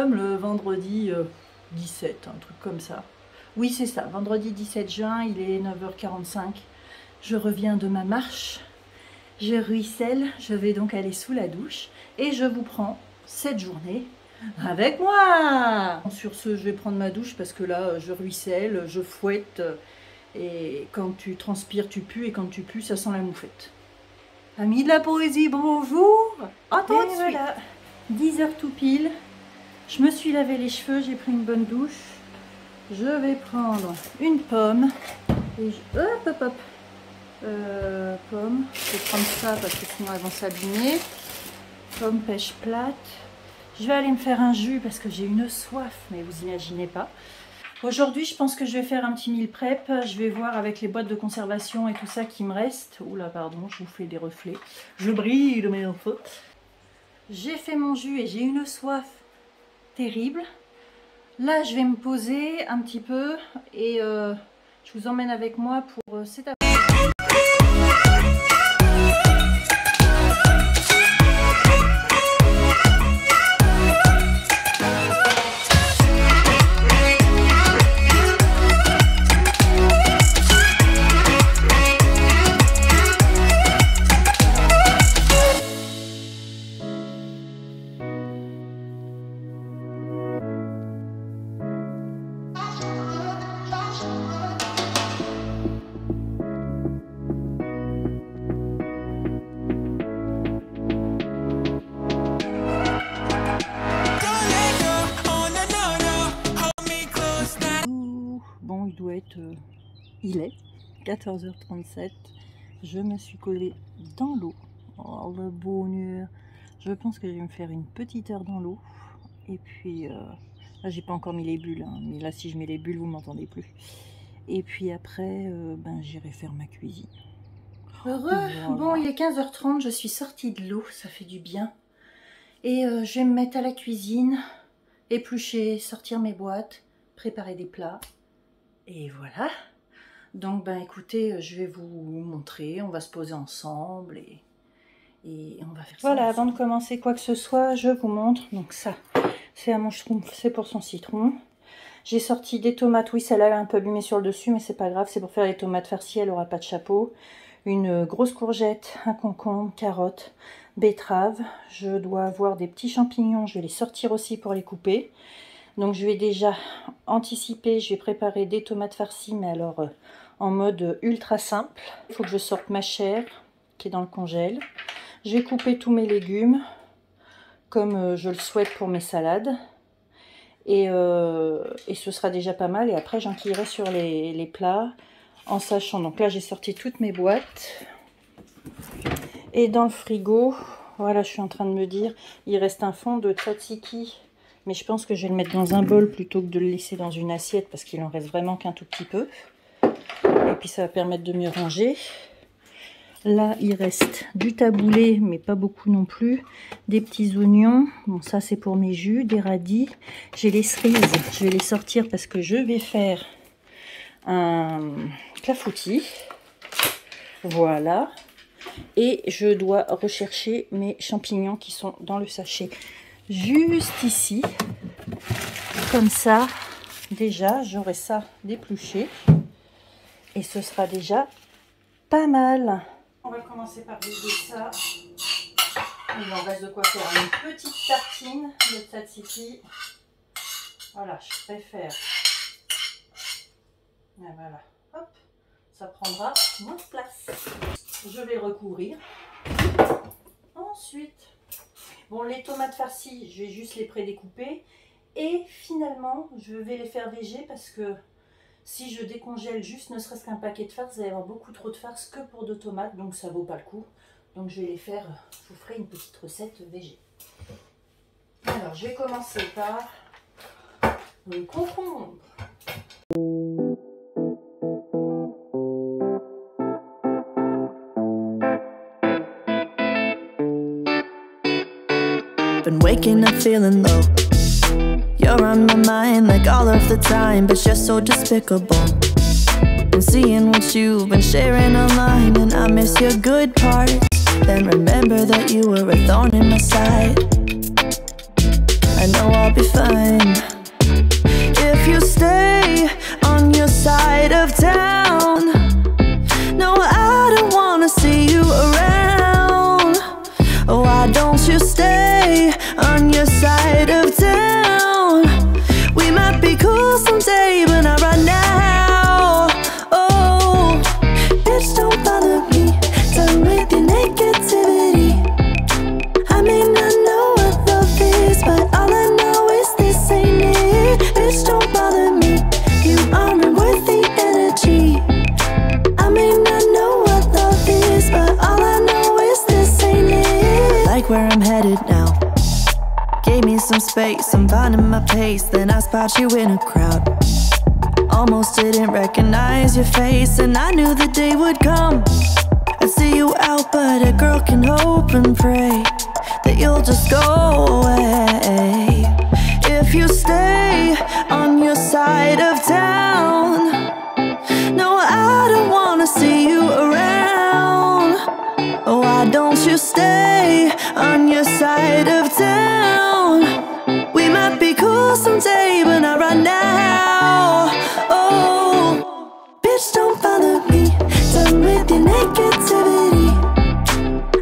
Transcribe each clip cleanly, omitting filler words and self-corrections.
sommes le vendredi 17, un truc comme ça. Oui, c'est ça, vendredi 17 juin, il est 9h45. Je reviens de ma marche, je ruisselle, je vais donc aller sous la douche et je vous prends cette journée avec moi. Sur ce, je vais prendre ma douche parce que là, je ruisselle, je fouette et quand tu transpires, tu pues et quand tu pues, ça sent la moufette. Amis de la poésie, bonjour. Attends, voilà, 10h tout pile. Je me suis lavé les cheveux, j'ai pris une bonne douche. Je vais prendre une pomme. Et hop. Pomme. Je vais prendre ça parce que sinon elles vont s'abîmer. Pomme pêche plate. Je vais aller me faire un jus parce que j'ai une soif, mais vous imaginez pas. Aujourd'hui, je pense que je vais faire un petit meal prep. Je vais voir avec les boîtes de conservation et tout ça qui me reste. Oula, pardon, je vous fais des reflets. Je brille de mes infos. J'ai fait mon jus et j'ai une soif terrible. Là, je vais me poser un petit peu et je vous emmène avec moi pour cet après-midi. Bon, il doit être... il est 14h37. Je me suis collée dans l'eau. Oh, le bonheur. Je pense que je vais me faire une petite heure dans l'eau. Et puis, là, j'ai pas encore mis les bulles. Hein, mais là, si je mets les bulles, vous m'entendez plus. Et puis après, ben, j'irai faire ma cuisine. Heureux. Voilà. Bon, il est 15h30. Je suis sortie de l'eau. Ça fait du bien. Et je vais me mettre à la cuisine. Éplucher, sortir mes boîtes. Préparer des plats. Et voilà. Donc, ben écoutez, je vais vous montrer. On va se poser ensemble et on va faire ça. Voilà, avant de commencer quoi que ce soit, je vous montre. Donc ça, c'est à mon schtroumpf, c'est pour son citron. J'ai sorti des tomates. Oui, celle-là, elle est un peu abîmée sur le dessus, mais c'est pas grave. C'est pour faire les tomates farcies, elle n'aura pas de chapeau. Une grosse courgette, un concombre, carotte, betterave. Je dois avoir des petits champignons. Je vais les sortir aussi pour les couper. Donc je vais déjà anticiper, je vais préparer des tomates farcies, mais alors en mode ultra simple. Il faut que je sorte ma chair qui est dans le congèle. J'ai coupé tous mes légumes comme je le souhaite pour mes salades. Et ce sera déjà pas mal. Et après j'empilerai sur les plats en sachant. Donc là j'ai sorti toutes mes boîtes. Et dans le frigo, voilà, je suis en train de me dire, il reste un fond de tzatziki. Mais je pense que je vais le mettre dans un bol plutôt que de le laisser dans une assiette parce qu'il en reste vraiment qu'un tout petit peu. Et puis ça va permettre de mieux ranger. Là, il reste du taboulé, mais pas beaucoup non plus. Des petits oignons. Bon, ça c'est pour mes jus. Des radis. J'ai les cerises. Je vais les sortir parce que je vais faire un clafoutis. Voilà. Et je dois rechercher mes champignons qui sont dans le sachet. Juste ici, comme ça, déjà j'aurai ça d'épluché et ce sera déjà pas mal. On va commencer par vider ça. Il en reste de quoi faire une petite tartine de tzatziki. Voilà, je préfère. Et voilà, hop, ça prendra moins de place. Je vais le recouvrir. Ensuite, bon, les tomates farcies, je vais juste les prédécouper. Et finalement, je vais les faire végé parce que si je décongèle juste ne serait-ce qu'un paquet de farce, il va y avoir beaucoup trop de farce que pour 2 tomates. Donc ça vaut pas le coup. Donc je vais les faire, je vous ferai une petite recette végé. Alors, je vais commencer par le concombre. Been waking up feeling low. You're on my mind like all of the time, but you're so despicable. Been seeing what you've been sharing online, and I miss your good parts. Then remember that you were a thorn in my side. I know I'll be fine if you stay on your side of town. No, I don't wanna see you around. Why don't you stay on your side of town? We might be cool someday, but not right now. Oh, bitch, don't bother me. Done with your negativity. I may not know what love is, but all I know is this ain't it. Bitch, don't bother me. You aren't worth the energy. I may not know what love is, but all I know is this ain't it. Like where I'm headed now. Gave me some space, I'm finding my pace. Then I spot you in a crowd. Almost didn't recognize your face, and I knew the day would come. I'd see you out, but a girl can hope and pray that you'll just go away. If you stay on your side of town, no, I don't wanna see you around. Why don't you stay on your side of town? We might be cool someday, but not right now. Oh, bitch, don't bother me. Done with your negativity.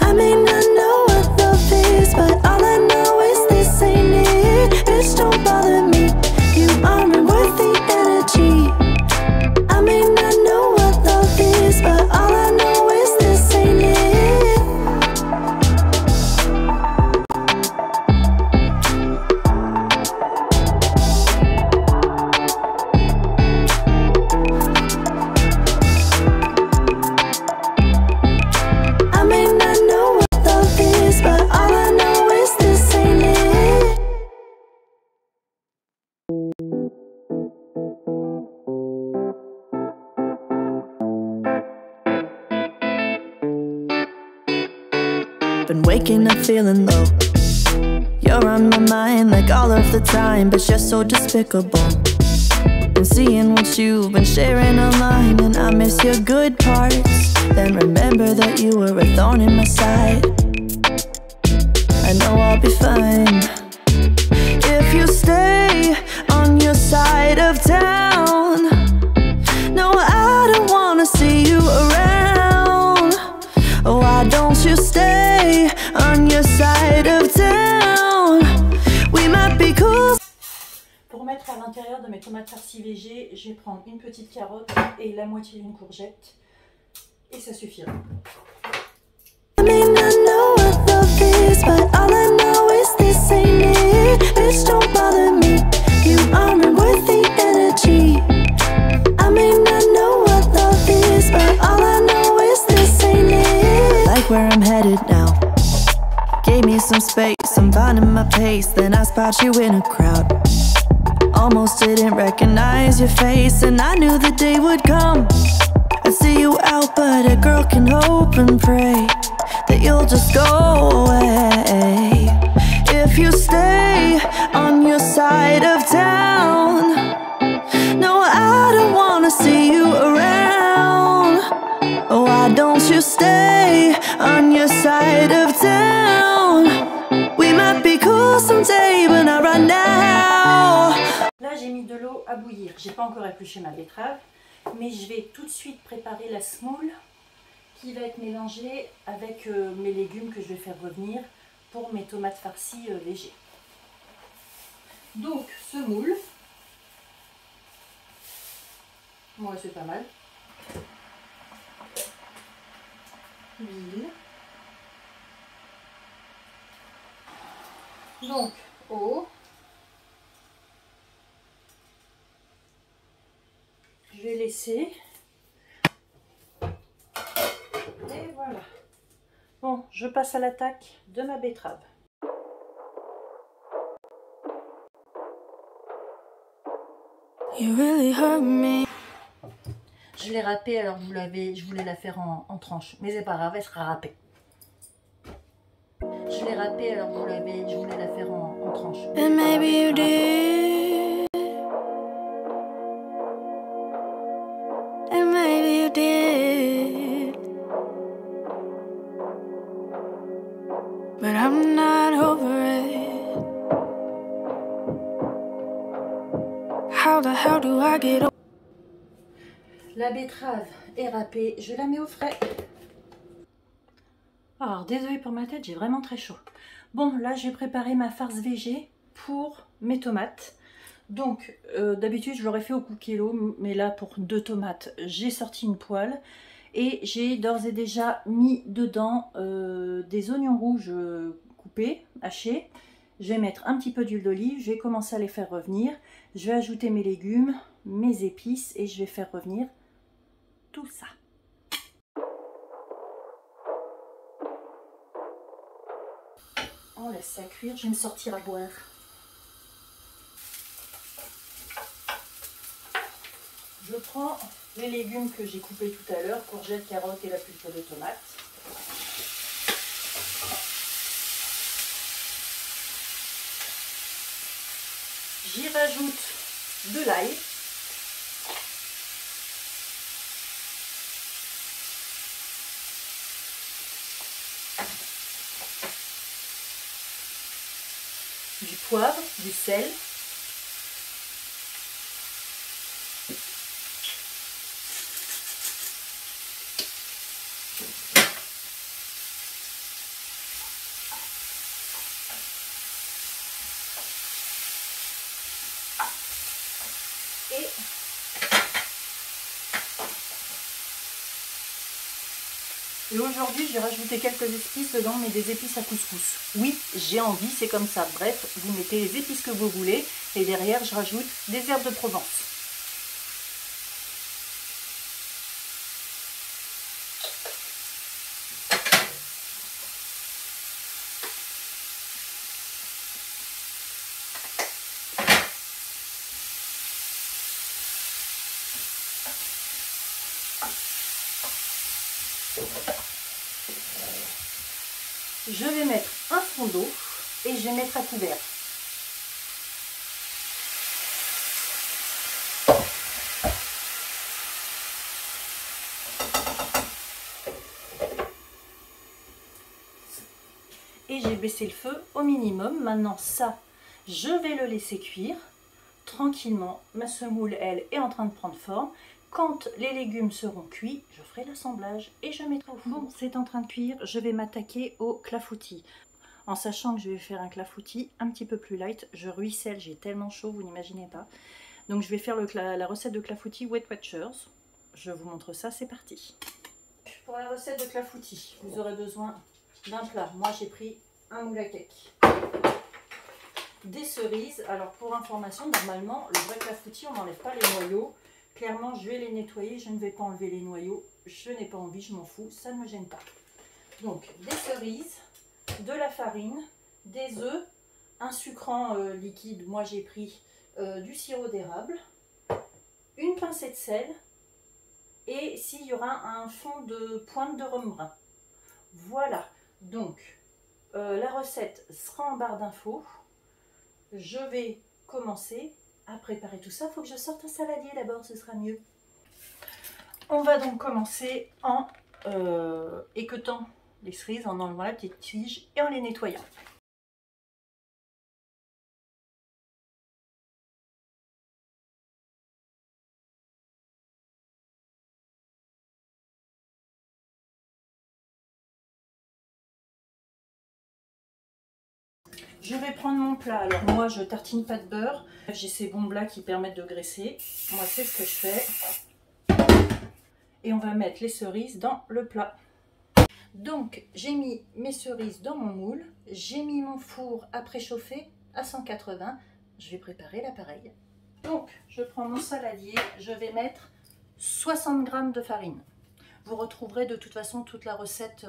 I may not know what love is, but all I know is this ain't it. Bitch, don't bother me. You aren't worth the energy. I may not know what love is, but all I know is this ain't it. I may not know what love is, but all I know is this ain't it. Been waking up feeling low. You're on my mind like all of the time, but you're so despicable. Been seeing what you've been sharing online, and I miss your good parts. Then remember that you were a thorn in my side. I know I'll be fine if you stay on your side of town. No, I don't wanna see you around. Why don't you stay on your side of town? We might be cool. Pour mettre à l'intérieur de mes tomates farcies VG, je vais prendre une petite carotte et la moitié d'une courgette. Et ça suffira. I may not know what love is, but all I know is this ain't it. Bitch, don't bother me. You aren't worth the energy. I may not know what love is, but all I know is this ain't it. Like where I'm headed now. Gave me some space, I'm finding my pace. Then I spot you in a crowd. Almost didn't recognize your face, and I knew the day would come. I'd see you out, but a girl can hope and pray that you'll just go away. If you stay on your side of town, no, I don't wanna see you around. Why don't you stay on your side of town? We might be cool someday, but not right now. Là, j'ai mis de l'eau à bouillir. J'ai pas encore épluché ma betterave, mais je vais tout de suite préparer la semoule qui va être mélangée avec mes légumes que je vais faire revenir pour mes tomates farcies VG. Donc, semoule. Moi, c'est pas mal. Huile. Donc, eau. Je vais laisser. Et voilà. Bon, je passe à l'attaque de ma betterave. You really hurt me. Je l'ai râpée, alors je voulais la faire en tranches, mais c'est pas grave, elle sera râpée. Je l'ai râpée, alors je voulais la faire en tranches. And maybe you did. And maybe you did. But I'm not over it. How the hell do I get over? La betterave est râpée, je la mets au frais. Alors, désolée pour ma tête, j'ai vraiment très chaud. Bon, là, j'ai préparé ma farce végé pour mes tomates. Donc, d'habitude, je l'aurais fait au cookiello, mais là, pour 2 tomates, j'ai sorti une poêle. Et j'ai d'ores et déjà mis dedans des oignons rouges coupés, hachés. Je vais mettre un petit peu d'huile d'olive, je vais commencer à les faire revenir. Je vais ajouter mes légumes, mes épices et je vais faire revenir tout ça. On laisse ça cuire, je vais me sortir à boire. Je prends les légumes que j'ai coupés tout à l'heure, courgettes, carottes et la pulpe de tomate. J'y rajoute de l'ail. Du poivre, du sel. Et aujourd'hui, j'ai rajouté quelques épices dedans, mais des épices à couscous. Oui, j'ai envie, c'est comme ça. Bref, vous mettez les épices que vous voulez. Et derrière, je rajoute des herbes de Provence. Je vais mettre un fond d'eau et je vais mettre à couvert. Et j'ai baissé le feu au minimum. Maintenant ça, je vais le laisser cuire tranquillement. Ma semoule, elle, est en train de prendre forme. Quand les légumes seront cuits, je ferai l'assemblage et je mettrai au four. Bon, c'est en train de cuire, je vais m'attaquer au clafoutis. En sachant que je vais faire un clafoutis un petit peu plus light, je ruisselle, j'ai tellement chaud, vous n'imaginez pas. Donc je vais faire la recette de clafoutis Weight Watchers. Je vous montre ça, c'est parti. Pour la recette de clafoutis, vous aurez besoin d'un plat. Moi j'ai pris un moule à cake. Des cerises. Alors pour information, normalement, le vrai clafoutis, on n'enlève pas les noyaux. Clairement, je vais les nettoyer, je ne vais pas enlever les noyaux. Je n'ai pas envie, je m'en fous, ça ne me gêne pas. Donc, des cerises, de la farine, des œufs, un sucrant liquide. Moi, j'ai pris du sirop d'érable, une pincée de sel et s'il y aura un fond de pointe de rhum brun. Voilà. Donc, la recette sera en barre d'infos. Je vais commencer à préparer tout ça. Il faut que je sorte un saladier d'abord, ce sera mieux. On va donc commencer en équeutant les cerises, en enlevant la petite tige et en les nettoyant. Je vais prendre mon plat. Alors moi, je tartine pas de beurre. J'ai ces bombes là qui permettent de graisser. Moi, c'est ce que je fais. Et on va mettre les cerises dans le plat. Donc, j'ai mis mes cerises dans mon moule. J'ai mis mon four à préchauffer à 180. Je vais préparer l'appareil. Donc, je prends mon saladier. Je vais mettre 60 g de farine. Vous retrouverez de toute façon toute la recette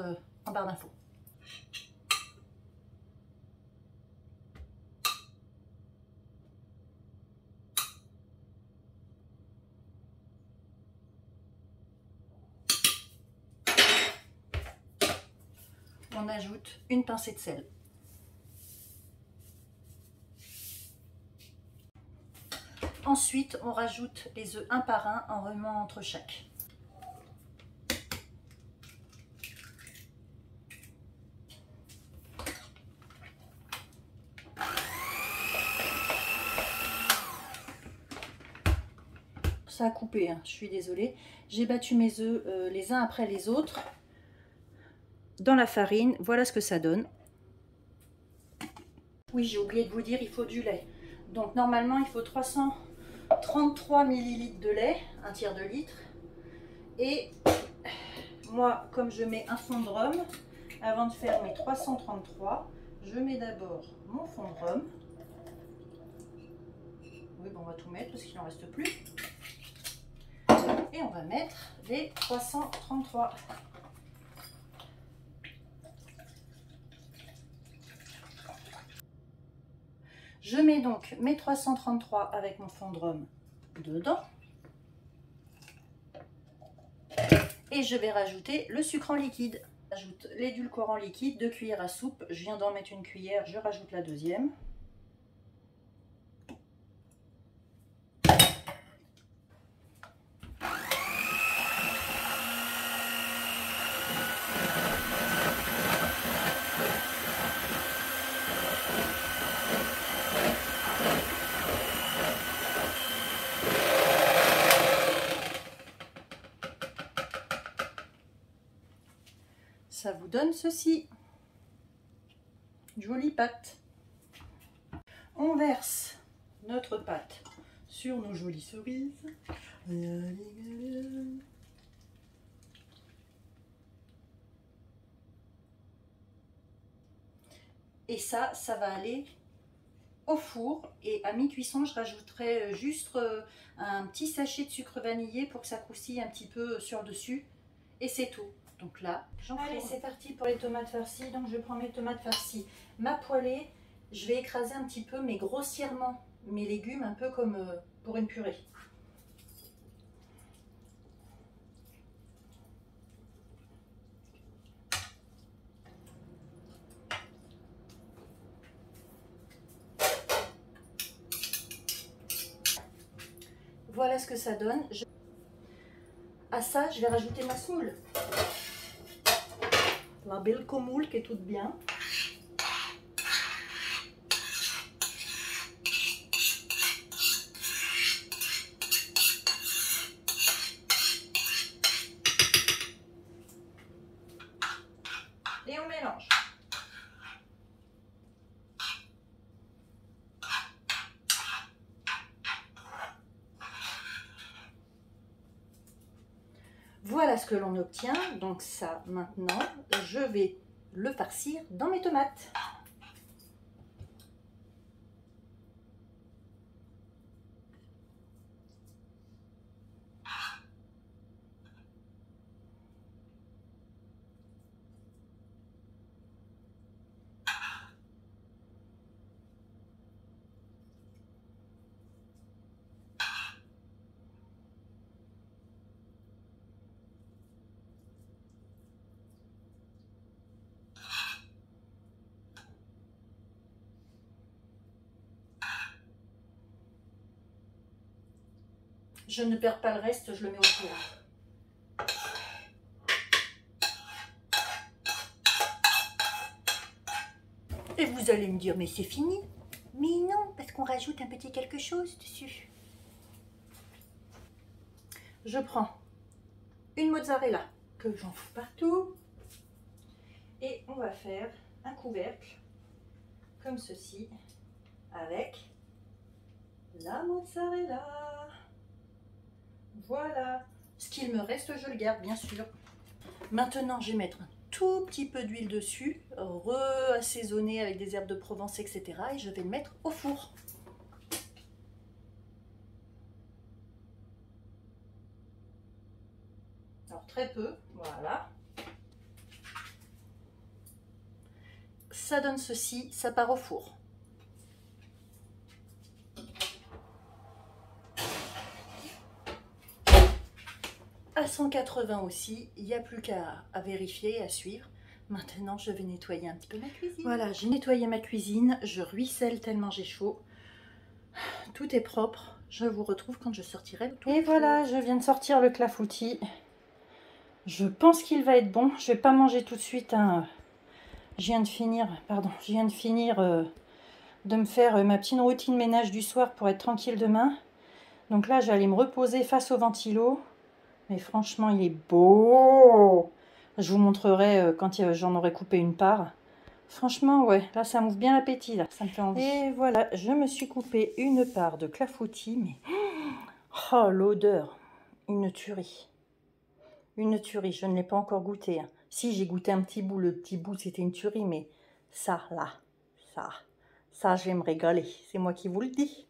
en barre d'infos. On ajoute une pincée de sel. Ensuite, on rajoute les œufs un par un en remuant entre chaque. ça a coupé, hein, je suis désolée. J'ai battu mes œufs les uns après les autres dans la farine. Voilà ce que ça donne. Oui, j'ai oublié de vous dire, il faut du lait. Donc normalement, il faut 333 ml de lait, un tiers de litre. Et moi, comme je mets un fond de rhum, avant de faire mes 333, je mets d'abord mon fond de rhum. Oui, bon, on va tout mettre parce qu'il n'en reste plus. Et on va mettre les 333. Je mets donc mes 333 avec mon fond de rhum dedans. Et je vais rajouter le sucre en liquide. J'ajoute l'édulcorant liquide, 2 cuillères à soupe. Je viens d'en mettre une cuillère, je rajoute la deuxième. Ça vous donne ceci. Jolie pâte. On verse notre pâte sur nos jolies cerises. Et ça va aller au four. Et à mi-cuisson, je rajouterai juste un petit sachet de sucre vanillé pour que ça croustille un petit peu sur le dessus. Et c'est tout. Donc là, allez, c'est parti pour les tomates farcies. Donc je prends mes tomates farcies, ma poêlée. Je vais écraser un petit peu, mais grossièrement, mes légumes, un peu comme pour une purée. Voilà ce que ça donne. À ça, je vais rajouter ma semoule. La belle comoule qui est toute bien. Et on mélange. Voilà ce que l'on obtient. Donc ça, maintenant, je vais le farcir dans mes tomates. Je ne perds pas le reste, je le mets au four. Et vous allez me dire, mais c'est fini. Mais non, parce qu'on rajoute un petit quelque chose dessus. Je prends une mozzarella que j'en fous partout. Et on va faire un couvercle, comme ceci, avec la mozzarella. Voilà. Ce qu'il me reste, je le garde, bien sûr. Maintenant, je vais mettre un tout petit peu d'huile dessus, assaisonner avec des herbes de Provence, etc. Et je vais le mettre au four. Alors, très peu, voilà. Ça donne ceci, ça part au four. À 180 aussi, il n'y a plus qu'à vérifier et à suivre. Maintenant, je vais nettoyer un petit peu ma cuisine. Voilà, j'ai nettoyé ma cuisine, je ruisselle tellement j'ai chaud. Tout est propre, je vous retrouve quand je sortirai le tout. Et voilà, je viens de sortir le clafoutis. Je pense qu'il va être bon, je vais pas manger tout de suite. Hein. Je viens de finir de me faire ma petite routine ménage du soir pour être tranquille demain. Donc là, j'allais me reposer face au ventilo. Mais franchement, il est beau. Je vous montrerai quand j'en aurai coupé une part. Franchement, ouais, là, ça m'ouvre bien l'appétit, là. Ça me fait envie. Et voilà, je me suis coupé une part de clafoutis, mais... Oh, l'odeur. Une tuerie. Une tuerie, je ne l'ai pas encore goûté. Hein. Si, j'ai goûté un petit bout. Le petit bout, c'était une tuerie, mais ça, là, ça, je vais me régaler. C'est moi qui vous le dis.